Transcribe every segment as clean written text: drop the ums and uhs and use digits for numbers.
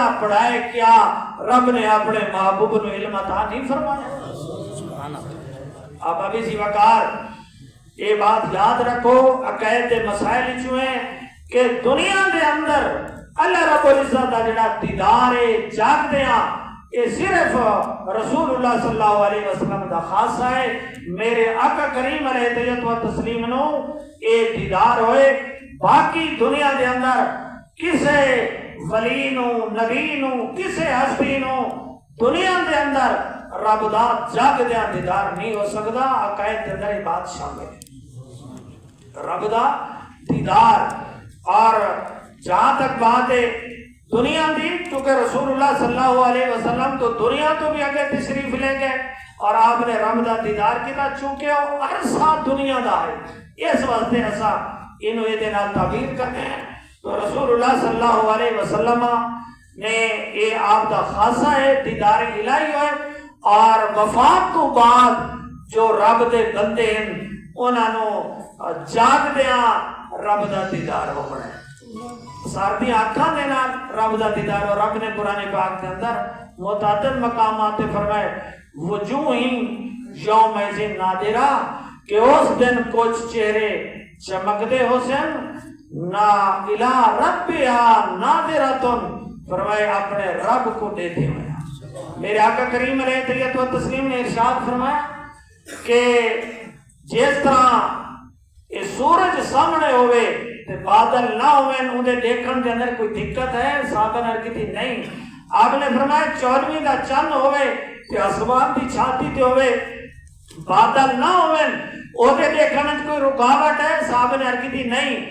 نہ پڑھائے کیا رب نے اپنے محبوب نو علم عطا نہیں فرمایا؟ اب ابھی سی وقار یہ بات یاد رکھو، عقائد مسائل چوئیں کہ دنیا دے اندر اللہ رب العزت دا جڑا دیدار ہے جاگ دیاں یہ صرف رسول اللہ صلی اللہ علیہ وسلم دا خاصہ ہے۔ میرے آقا کریم علیہ الصلوۃ والتسلیم نو یہ دیدار ہوئے، باقی دنیا دے اندر کسے ولی نو نبی نو کسے ہستی نو دنیا دے اندر رب دا جاگ دیاں دیدار نہیں ہو سکتا۔ عقائد دے اندر یہ بات شامل ہے، رب دا دیدار۔ اور جہاں تک بات ہے دنیا دی، چونکہ رسول اللہ صلی اللہ علیہ وسلم تو دنیا تو بھی آگے تشریف لے گئے اور آپ نے رب دا دیدار کیتا، چونکہ وہ عرصہ دنیا دا ہے، اس واسطے ایسا انہوں یہ دینا تعبیر کرتے ہیں۔ تو رسول اللہ صلی اللہ علیہ وسلم نے یہ آپ دا خاصہ ہے، دیدار الہی ہے، اور وفات تو بعد جو رب دے بندے ہیں انہوں نے جاگ دیاں رب دا دیدار ہو پڑے، ساردی آنکھاں دینا رب دا دیدار ہو۔ رب نے قرآن پاک کے اندر متعدد مقامات فرمائے وجوہ یوم ذن نادرہ، کہ اس دن کچھ چہرے چمکتے ہو سن، نا الہ ربہا نادرۃ، فرمائے اپنے رب کو دیتے ہوئے۔ میرے آقا کریم علیہ الصلوۃ والتسلیم نے ارشاد فرمایا کہ جس طرح یہ سورج سامنے ہوئے تے بادل نہ ہوئے انہیں دیکھن کے اندر کوئی دقت ہے؟ صحابہ نے عرض کی نہیں۔ آپ نے فرمایا 14ویں کا چند ہوئے تے آسمان کی چھاتی تے ہوئے بادل نہ ہوئے اوتے دیکھن میں کوئی رکاوٹ ہے؟ صحابہ نے عرض کی نہیں۔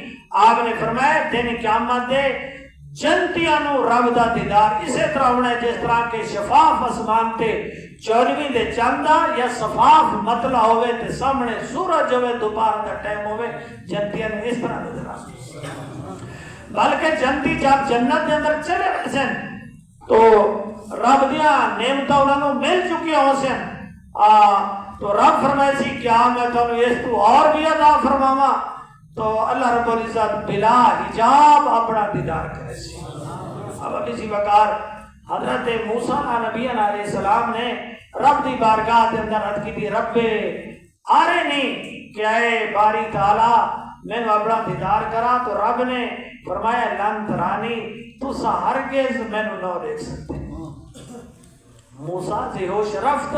آپ نے فرمایا دن قیامت دے جنتیاں نو رب دا دیدار اسی طرح ہونا ہے جس طرح کے شفاف آسمان تے 14ویں دے چاندہ یا شفاف مطلع ہوئے تے سامنے سورج ہوئے دوپہر دا ٹائم ہوئے، جنتیاں نے اس طرح نظر آتے۔ بلکہ جنتی جب جنت کے اندر چلے رہے سن تو رب دیا نعمتاں انہوں مل چکی ہو سن، تو رب فرمائے سی کیا میں تمہیں اس تو اور بھی عطا فرماواں؟ تو اللہ رب العزت بلا حجاب اپنا دیدار کرے سی۔ اب ابھی سی وقار حضرت موسیٰ نبی علیہ السلام نے رب دی بارگاہ کے اندر عرض کی تھی رب آرنی کہ اے باری تعالیٰ میں نے اپنا دیدار کرا، تو رب نے فرمایا لن ترانی، تسا ہرگز میں نے نہ دیکھ سکتے۔ موسیٰ سے ہوش رفت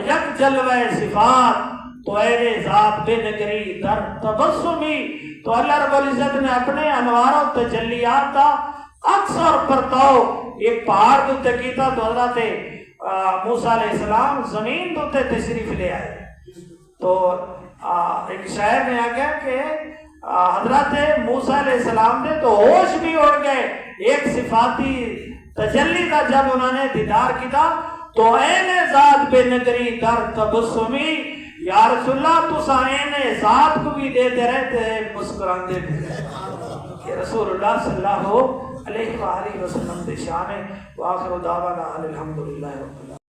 یک جلوہ صفات تو اے ذات بے نگری در تبسمی، تو اللہ رب العزت نے اپنے انوار و تجلیات کا اکثر پرتاؤ ایک پہاڑ دوتے کیتا، تو حضرت موسیٰ علیہ السلام زمین دوتے تشریف لے آئے۔ تو ایک شاعر نے آگیا کہ حضرت موسیٰ علیہ السلام نے تو ہوش بھی اڑ گئے، ایک صفاتی تجلی کا جب انہوں نے دیدار کیتا تو این ذات بے نگری در تبسمی، یا رسول اللہ تو سائن ذات کو بھی دیتے رہتے ہیں مسکراندے بھی کہ رسول اللہ صلی اللہ علیہ وآلہ وسلم دے شان ہے۔ وآخر دعوانا الحمدللہ رب العالمین۔